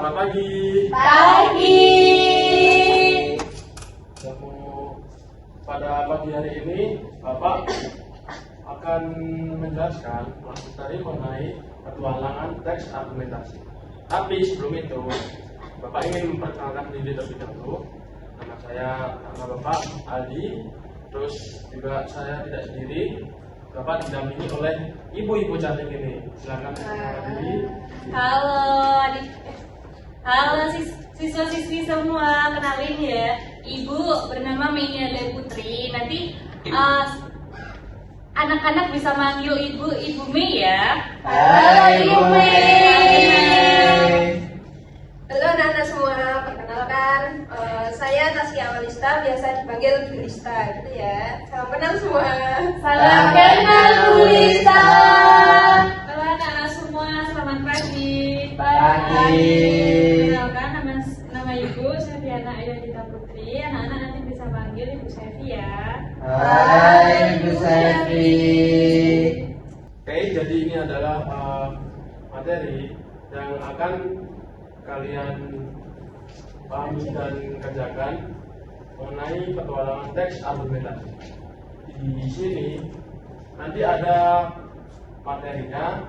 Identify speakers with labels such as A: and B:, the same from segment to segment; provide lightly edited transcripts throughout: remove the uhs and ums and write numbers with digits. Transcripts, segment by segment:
A: Selamat pagi.
B: Pagi.
A: Pada pagi hari ini, Bapak akan menjelaskan materi mengenai petualangan teks argumentasi. Tapi sebelum itu, Bapak ingin memperkenalkan diri terlebih dahulu. Nama Bapak Aldi. Terus juga saya tidak sendiri. Bapak didampingi oleh ibu-ibu cantik ini. Silakan perkenalkan diri.
B: Halo siswa-siswi semua, kenalin ya, Ibu bernama Meniale Putri. Nanti anak-anak bisa manggil Ibu Mei ya.
C: Halo Ibu
B: Mei.
C: Halo anak-anak semua, perkenalkan saya Tasya Awalista, biasa dipanggil Bulista gitu ya. Salam kenal semua.
B: Salam kenal Bu Lista. Halo anak-anak semua, selamat pagi. Kenalkan nama Ibu Seviana Ayodita Putri. Anak-anak nanti bisa panggil Ibu Sevi ya.
C: Hai Ibu Sevi.
A: Oke, jadi ini adalah materi yang akan kalian pahami dan kerjakan mengenai petualangan teks argumentasi. Di sini nanti ada materinya,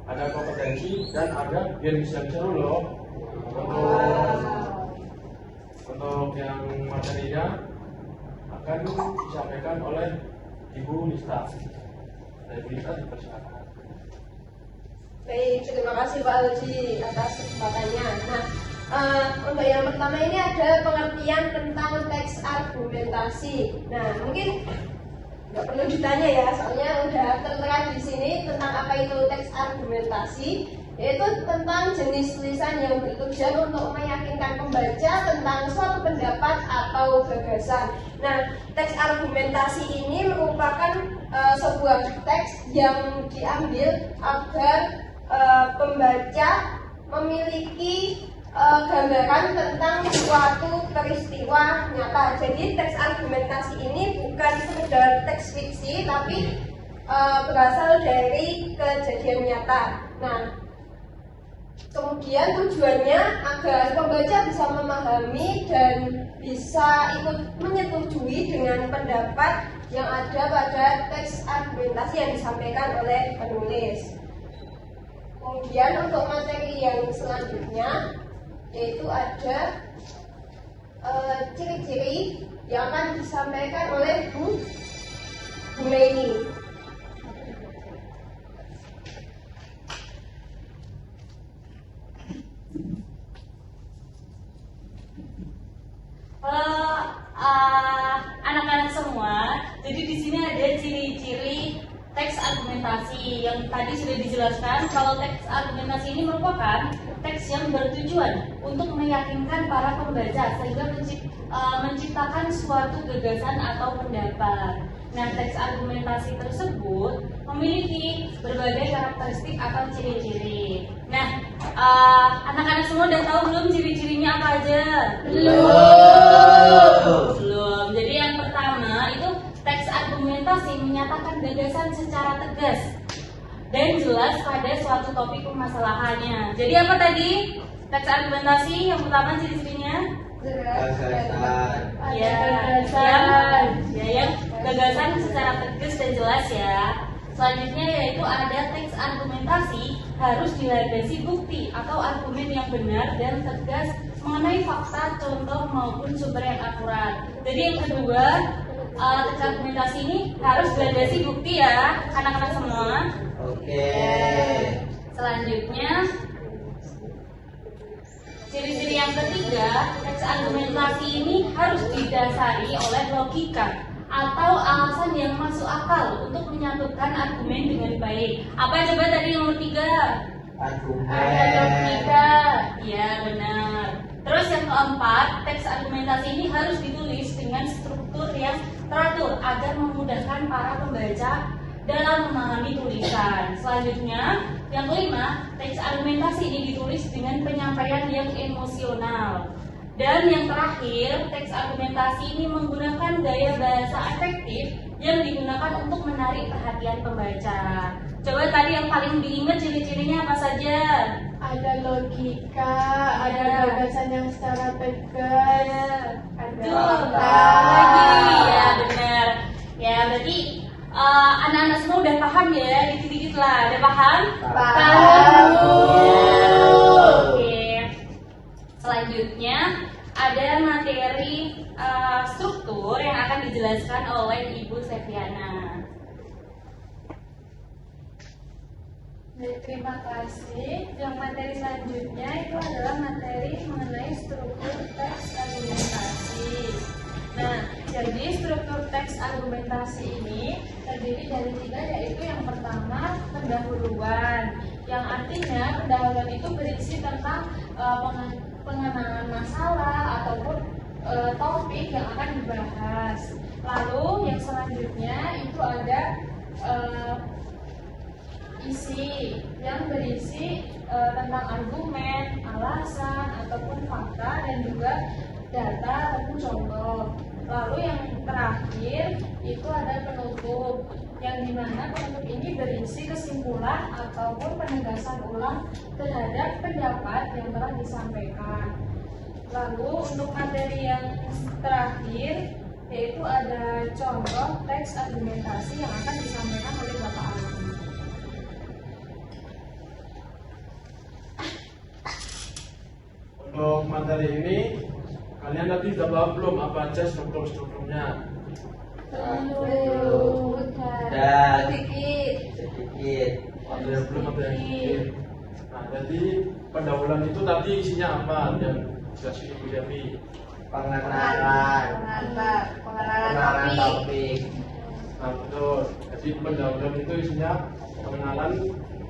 A: ada kompetensi, dan ada games yang seru loh. Untuk yang materinya akan disampaikan oleh Ibu Lista. Ibu Lista dipersilakan.
C: Baik, terima kasih Pak Aldi atas kesempatannya. Untuk yang pertama ini ada pengertian tentang teks argumentasi. Nah, mungkin nggak perlu ditanya ya, soalnya udah tertera di sini tentang apa itu teks argumentasi, yaitu tentang jenis tulisan yang bertujuan untuk meyakinkan pembaca tentang suatu pendapat atau gagasan. Nah, teks argumentasi ini merupakan sebuah teks yang diambil agar pembaca memiliki gambaran tentang suatu peristiwa nyata. Jadi teks argumentasi ini bukan sekedar teks fiksi, tapi berasal dari kejadian nyata. Nah, kemudian tujuannya agar pembaca bisa memahami dan bisa ikut menyetujui dengan pendapat yang ada pada teks argumentasi yang disampaikan oleh penulis. Kemudian untuk materi yang selanjutnya, yaitu ada ciri-ciri yang akan disampaikan oleh Bu Mei.
B: Anak-anak semua, jadi di sini ada ciri-ciri teks argumentasi yang tadi sudah dijelaskan. Kalau teks argumentasi ini merupakan teks yang bertujuan untuk meyakinkan para pembaca sehingga menciptakan suatu gagasan atau pendapat. Nah, teks argumentasi tersebut memiliki berbagai karakteristik atau ciri-ciri. Nah, anak-anak semua udah tahu belum ciri-cirinya apa aja? Belum. Jadi yang pertama itu teks argumentasi menyatakan gagasan secara tegas dan jelas pada suatu topik permasalahannya. Jadi apa tadi? Teks argumentasi yang pertama ciri-cirinya? Yang gagasan secara tegas dan jelas ya. Selanjutnya yaitu ada teks argumentasi harus dilandasi bukti atau argumen yang benar dan tegas mengenai fakta, contoh maupun sumber yang akurat. Jadi yang kedua, teks argumentasi ini harus dilandasi bukti ya, anak-anak semua.
C: Oke.
B: Selanjutnya, ciri-ciri yang ketiga, teks argumentasi ini harus didasari oleh logika atau alasan yang masuk akal untuk menyatukan argumen dengan baik. Apa coba tadi nomor 3?
C: Argumen.
B: Ada logika. Ya benar. Terus yang keempat, teks argumentasi ini harus ditulis dengan struktur yang teratur agar memudahkan para pembaca dalam memahami tulisan. Selanjutnya, yang kelima, teks argumentasi ini ditulis dengan penyampaian yang emosional. Dan yang terakhir, teks argumentasi ini menggunakan gaya bahasa efektif yang digunakan untuk menarik perhatian pembaca. Coba tadi yang paling diingat ciri-cirinya apa saja?
C: ada logika, ada gagasan yang secara tegas, ada fakta.
B: Lagi ya benar. Ya berarti anak-anak semua udah paham ya, dikit-dikit lah, udah paham?
C: Paham.
B: Oke. Selanjutnya ada materi struktur yang akan dijelaskan oleh Ibu Septiana.
C: Terima kasih. Yang materi selanjutnya itu adalah materi mengenai struktur teks argumentasi. Nah, jadi struktur teks argumentasi ini terdiri dari 3, yaitu yang pertama pendahuluan, yang artinya pendahuluan itu berisi tentang pengenalan masalah ataupun topik yang akan dibahas. Lalu yang selanjutnya itu ada isi yang berisi tentang argumen, alasan ataupun fakta dan juga data ataupun contoh. Lalu yang terakhir itu ada penutup, yang dimana penutup ini berisi kesimpulan ataupun penegasan ulang terhadap pendapat yang telah disampaikan. Lalu untuk materi yang terakhir yaitu ada contoh teks argumentasi yang akan disampaikan oleh Bapak Alwi.
A: Untuk materi ini kalian tadi sudah paham belum apa aja strukturnya?
C: Sedikit.
A: Ada yang belum, ada yang sedikit. Nah, jadi pendahuluan itu tadi isinya apa? Dan jelasin Ibu Devi.
D: Pengenalan topik.
A: Nah, betul. Jadi pendahuluan itu isinya pengenalan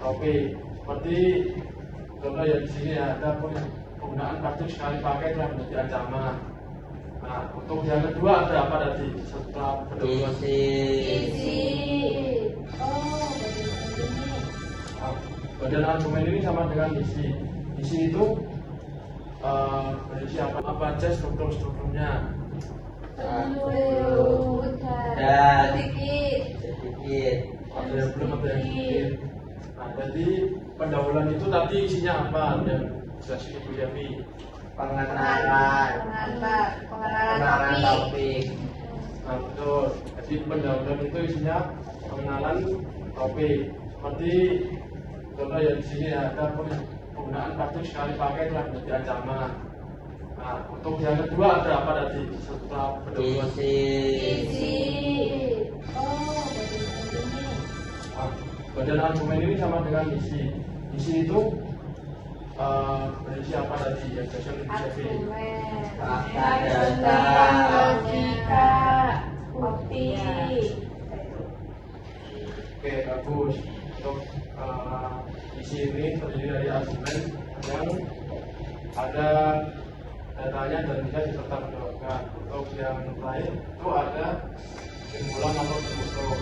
A: topik. Seperti contoh yang di sini ada penggunaan kartu sekali pakai telah menjadi ancaman. Nah, untuk yang kedua ada apa tadi setelah pendahuluan?
D: Isi.
A: Badan argumen ini sama dengan isi. Isi itu berisi apa aja strukturnya?
D: Sedikit.
A: Ada yang belum, ada yang sedikit. Nah, jadi pendahuluan itu tadi isinya apa? Dan jelasin Ibu Devi.
D: Pengenalan topik.
A: Nah, betul. Jadi pendahuluan itu isinya pengenalan topik. Seperti contoh yang di sini ada penggunaan kartu sekali pakai telah menjadi ancaman. Nah, untuk yang kedua ada apa tadi setelah pendahuluan?
D: Isi.
A: Badan argumen ini sama dengan isi. Isi itu berisi apa tadi yang jelasin Ibu Devi?
D: Fakta, data,
C: logika, bukti.
A: Oke, bagus. Untuk isi ini terdiri dari argumen yang ada datanya dan bisa dipertanggungjawabkan. Untuk yang lain itu ada kesimpulan atau penutup.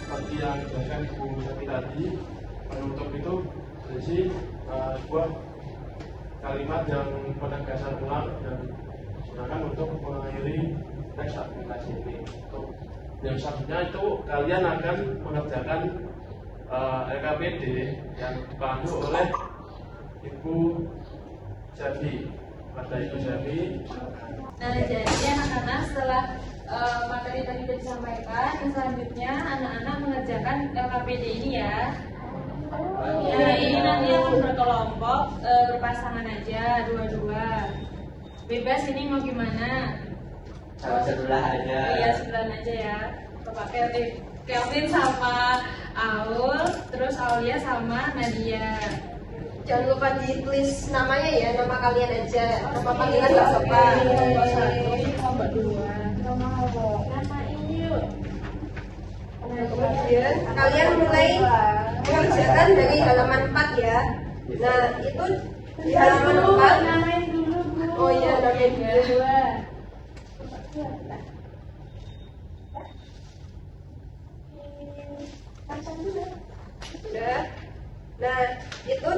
A: Seperti yang dijelaskan Ibu Devi tadi, penutup itu berisi sebuah kalimat yang penegasan ulang dan digunakan untuk mengakhiri teks argumentasi ini. Untuk yang selanjutnya itu kalian akan mengerjakan LKPD yang dipandu oleh Ibu Devi. Pada Ibu Devi.
C: Nah, jadi anak-anak setelah materi tadi sudah disampaikan, yang selanjutnya anak-anak mengerjakan LKPD ini ya. Nah, ini nanti akan berkelompok, berpasangan aja, dua-dua. Bebas ini mau gimana?
D: Sebelah aja.
C: Iya, sebelah aja ya. Bapak Kelvin sama Aul, terus Aulia sama Nadia.
E: Jangan lupa ditulis namanya ya, nama kalian aja. Nama panggilan nggak apa-apa.
C: Kelompok dua. Nama ini yuk.
E: Nah, kemudian kalian mulai mengerjakan dari halaman 4 ya. Nah, itu di halaman 4.
C: Namain dulu, Bu.
E: Oh iya, namain dulu. Udah. Nah, itu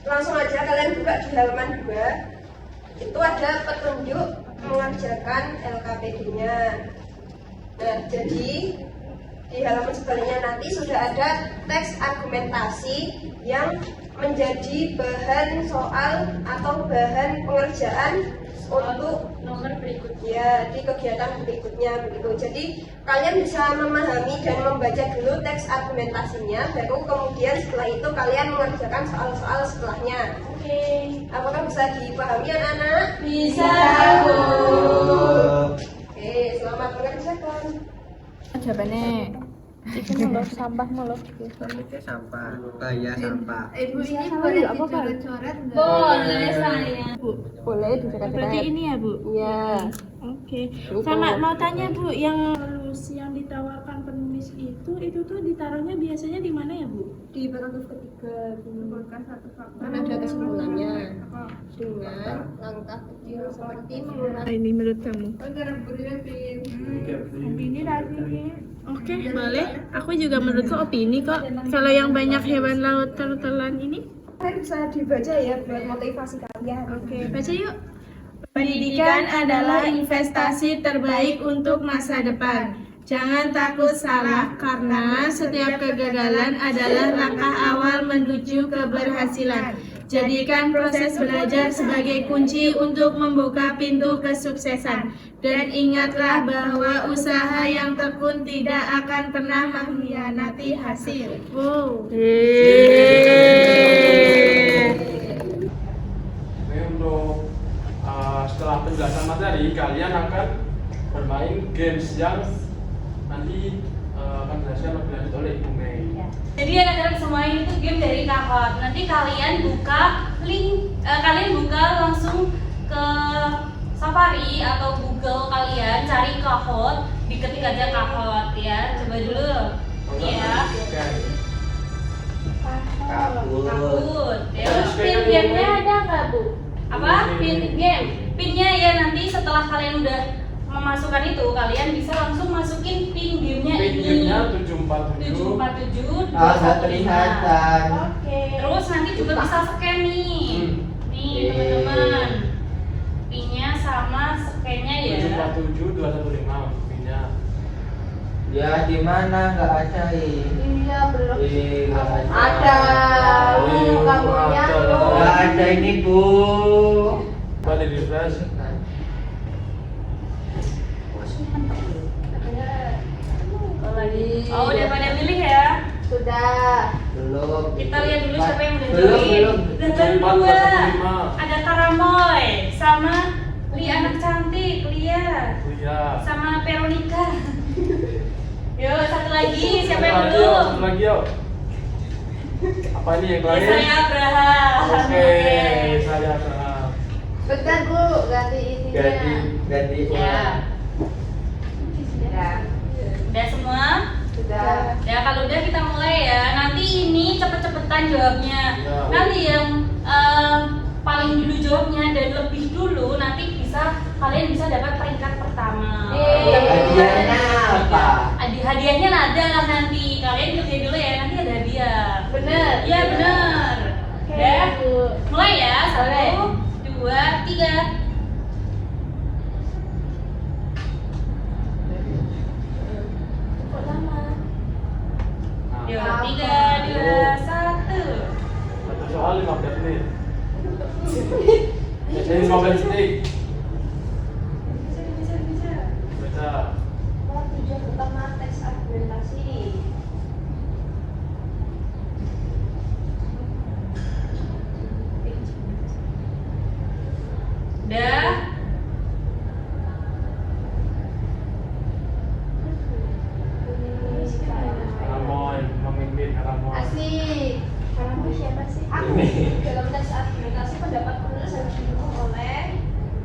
E: langsung aja kalian buka di halaman 2. Itu ada petunjuk mengerjakan LKPD-nya. Nah, jadi di halaman sebaliknya nanti sudah ada teks argumentasi yang menjadi bahan soal atau bahan pengerjaan untuk
B: nomor berikutnya.
E: ya di kegiatan berikutnya begitu. Jadi kalian bisa memahami dan membaca dulu teks argumentasinya, baru kemudian setelah itu kalian mengerjakan soal-soal setelahnya.
B: Oke.
E: Apakah bisa dipahami anak-anak?
B: Bisa, Bu.
E: Oke, selamat mengerjakan.
F: Jawabannya itu loh sampah loh.
D: Selanjutnya sampah, bahaya sampah.
C: Ibu ini boleh dicoret-coret nggak?
B: Boleh saya.
F: Boleh dicoret.
G: Berarti ini ya Bu?
F: Iya.
G: Oke. Sama mau tanya Bu, yang solusi yang ditawarkan penulis itu tuh ditaruhnya biasanya di mana ya Bu?
C: Di paragraf ketiga menyebutkan satu fakta.
F: Kan ada kesimpulannya dengan langkah kecil seperti menggunakan
G: Ini menurut kamu?
C: Opini.
G: Opini rasanya. Oke, boleh. Aku juga menurutku opini kok. Kalau yang banyak hewan laut tertelan ini,
E: Kalian bisa dibaca ya buat motivasi kalian.
G: oke, baca yuk. Pendidikan adalah investasi terbaik untuk masa depan. Jangan takut salah karena setiap kegagalan adalah langkah awal menuju keberhasilan. Jadikan proses belajar sebagai kunci untuk membuka pintu kesuksesan. Dan ingatlah bahwa usaha yang tekun tidak akan pernah mengkhianati hasil. Wow.
A: Ini untuk setelah penjelasan materi, kalian akan bermain games yang nanti akan dijelaskan lebih lanjut oleh Ibu Mei.
B: Jadi anak-anak semua ini tuh game dari Kahoot. Nanti kalian buka link, kalian buka langsung ke Safari atau Google kalian, cari Kahoot, diketik aja Kahoot ya. Coba dulu. Ya.
A: Oke.
D: Kabut.
B: Kahoot. Ya.
A: Terus
B: Pin gamenya ada nggak Bu? Apa? Pin game. Pinnya ya nanti setelah kalian udah memasukkan itu, kalian bisa langsung masukin pin gamenya ini.
A: Pinnya 747.
B: 747
D: Ah, nggak kelihatan.
B: Oke. Terus nanti juga bisa scan nih. Nih teman-teman. Pinnya sama scan-nya ya.
A: 747 215 pinnya.
D: Ya di mana nggak ada ini?
C: Iya belum.
D: Nggak
C: Ada.
A: Oh,
C: Kamunya
A: ada.
C: tuh.
D: Nggak ada ini Bu.
A: Coba di refresh.
B: Oh, udah pada milih ya?
C: Sudah.
D: Belum.
B: Kita lihat dulu siapa yang udah
D: Belum,
B: join.
D: belum.
B: Udah baru
A: 74,
B: 2.
A: 215.
B: Ada Karamoy sama Lia anak cantik, Lia.
A: Iya.
B: Sama Veronica. Yuk, satu lagi, siapa yang
A: Satu lagi,
B: dulu?
A: yuk, satu lagi yuk. Apa ini yang
B: Ya,
A: lain?
B: saya Abraham.
A: Oke, saya Abraham.
C: Bentar Bu, ganti ininya.
D: Ganti.
B: Ya.
C: Ya.
B: Udah semua?
C: Sudah.
B: Ya kalau udah kita mulai ya. Nanti ini cepet-cepetan jawabnya.
A: Ya.
B: Nanti yang paling dulu jawabnya dan lebih dulu nanti kalian bisa dapat peringkat pertama.
D: Hadiahnya apa?
B: Hadiahnya ada lah nanti. Kalian kerja dulu ya, nanti ada hadiah.
C: Bener.
B: Iya bener. Udah. Mulai ya. 1, 2, 3.
A: Nah,
B: Yuk, 3, 2, 1.
A: satu soal 15 menit. Jadi 15 detik. Baca.
C: Tujuan utama teks argumentasi.
B: Udah.
A: Karamoy, memimpin Karamoy.
C: Asik. Kamu siapa sih? Aku. Dalam teks argumentasi pendapat penulis harus didukung oleh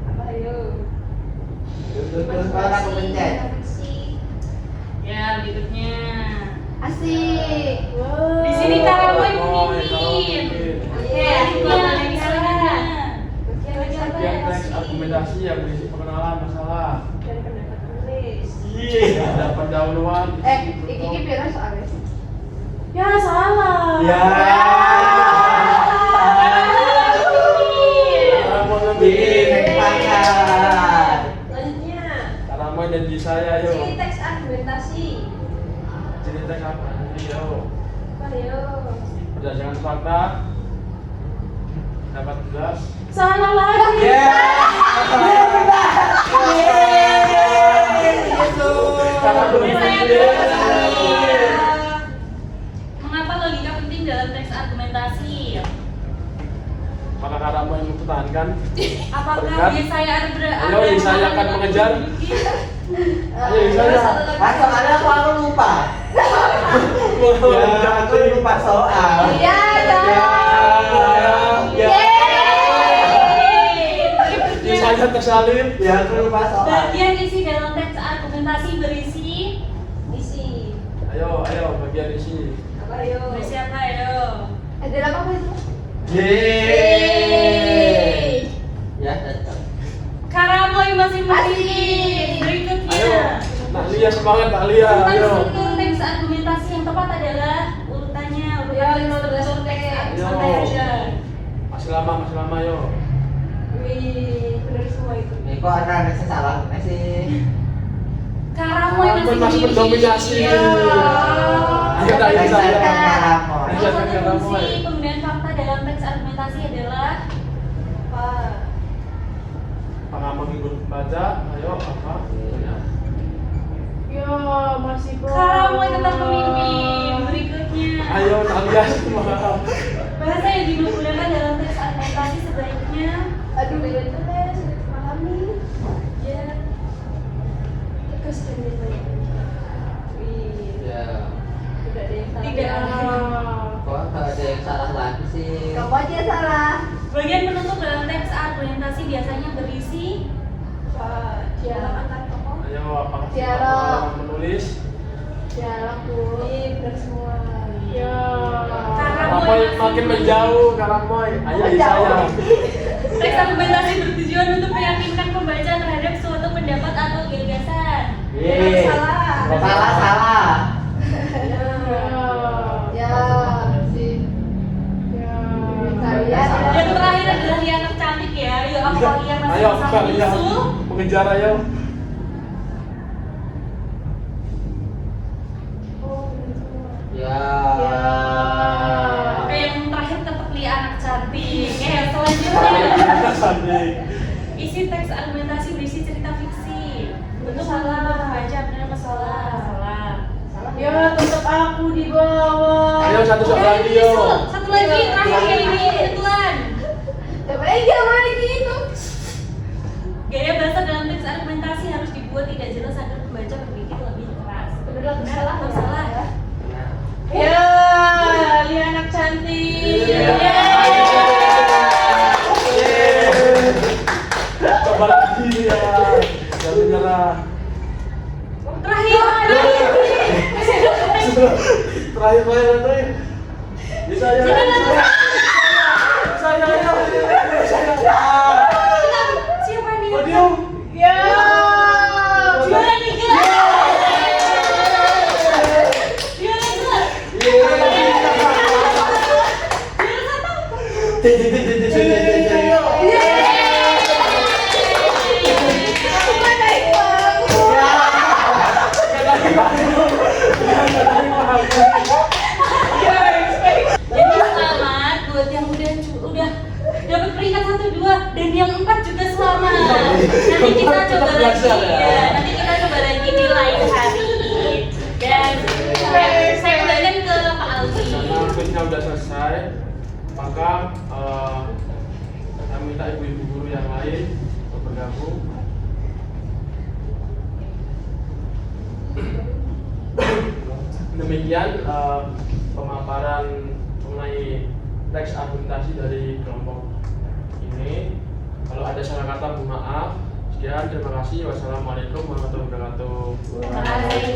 C: apa ayo?
D: Terus orang kepencet.
B: Ya, berikutnya.
C: Asik. Wow.
B: Di sini Karamoy
A: Karamoy,
B: memimpin.
C: Oke,
B: Bagian misalnya.
A: Bagian teks argumentasi yang berisi pengenalan masalah.
C: Dan pendapat penulis.
A: Iya, ada pendahuluan.
C: Iki biar soalnya.
B: Ya, salah.
D: Ya.
A: Karamoy
D: Di
A: memimpin.
D: pangkat.
C: Selanjutnya,
A: Karamoy dan di saya
C: ciri
A: yuk.
C: teks argumentasi.
A: Jadi teks apa? Yuk.
C: Ayo.
A: Berdasarkan fakta, dapat tugas.
B: Salah lagi.
A: Cara
B: Mengapa logika penting dalam teks argumentasi?
A: Maka kamu yang mempertahankan.
B: Apakah Yesaya
A: Ayo, Yesaya akan mengejar. Ayo, Yesaya.
D: Soalnya aku lupa. Ya, aku lupa soal.
C: Iya dong.
A: Yesaya tersalib.
D: Ya, aku lupa soal.
B: Bagian isi dalam teks argumentasi berisi
A: Ayo, bagian isi.
B: berisi apa? Ayo.
C: Ada apa itu?
D: Yeay. Ya, cocok.
B: Karamoy masing-masing. Berikutnya.
A: Ayo, Nak Lia semangat, Nak Lia.
B: Tentang
A: Ayo.
B: struktur teks argumentasi yang tepat adalah urutannya
C: Ya, 15
B: struktur teks
C: teks.
B: santai aja.
A: Masih lama, yo.
C: Wih, bener semua itu.
D: Ini kok ada salah sih.
B: Karamoy
A: Masih
B: masing-masing.
A: mendominasi.
B: Iya.
A: Ayo, Nak Yesaya.
B: Salah
A: Yesaya
B: satu
A: Karamoy.
B: fungsi penggunaan fakta dalam teks argumentasi adalah apa?
A: Apakah menghibur pembaca? Ayo, apa?
G: Ya, masih kok.
B: Karamoy tetap memimpin. Berikutnya.
A: Ayo, Nak Lia semangat.
B: Bahasa yang digunakan dalam teks argumentasi sebaiknya
C: Aduh, itu sudah dipahami.
B: ya
C: Tegas dan banyak. Wih,
D: Ya.
C: tidak ada yang salah.
B: tidak.
D: Kok nggak ada yang salah lagi sih?
C: Kamu aja salah.
B: Bagian penutup dalam teks argumentasi biasanya berisi
C: Dialog antar tokoh.
A: Ayo, apakah kita
C: Dialog.
A: pengalaman menulis?
C: Dialog Bu. Iya, bener semua.
G: Ya.
A: Karamoy makin menjauh, Karamoy. Ayo, Yesaya.
B: Teks argumentasi bertujuan untuk meyakinkan pembaca terhadap suatu pendapat atau gagasan.
D: Yeay.
C: Salah.
D: Salah.
C: Ya, sih.
G: Ya.
C: Kalian
B: Yang terakhir adalah Lia anak cantik ya. Yuk aku kalian masih
A: Ayo,
B: bisa
A: Kak Lia.
B: menyusul.
A: Mengejar, ayo.
D: Ya.
B: Oke, yang terakhir tetap Lia anak cantik. Selanjutnya
A: Sandi.
B: isi teks argumentasi berisi cerita fiksi. Untuk salah membaca benar apa salah? Salah.
G: Ya, tetap aku di bawah.
A: Ayo, satu
B: Oke,
A: lagi, yo.
B: nyusul. Satu lagi terakhir ini kebetulan.
C: lagi itu.
B: Gaya bahasa dalam teks argumentasi harus dibuat tidak jelas agar pembaca berpikir lebih keras.
C: Bener
B: Benar atau salah?
G: Ya, Lia anak cantik.
A: Coba lagi ya. Jangan menyerah.
B: Terakhir.
A: Terakhir. Yesaya.
B: Siapa nih?
A: Podium.
G: Ya.
B: Juara 3. Juara 1. Jadi selamat buat yang udah dapat peringkat 1, 2 dan yang 4 juga selamat. Nanti kita coba lagi ya. Nanti kita coba lagi di lain hari. Dan saya kembalikan ke Pak Aldi.
A: Karena kuisnya udah selesai, maka saya minta ibu-ibu guru yang lain untuk bergabung. Demikian pemaparan mengenai teks argumentasi dari kelompok ini. Kalau ada salah kata, mohon maaf. Sekian, terima kasih. Wassalamualaikum warahmatullahi wabarakatuh.
B: Terima kasih.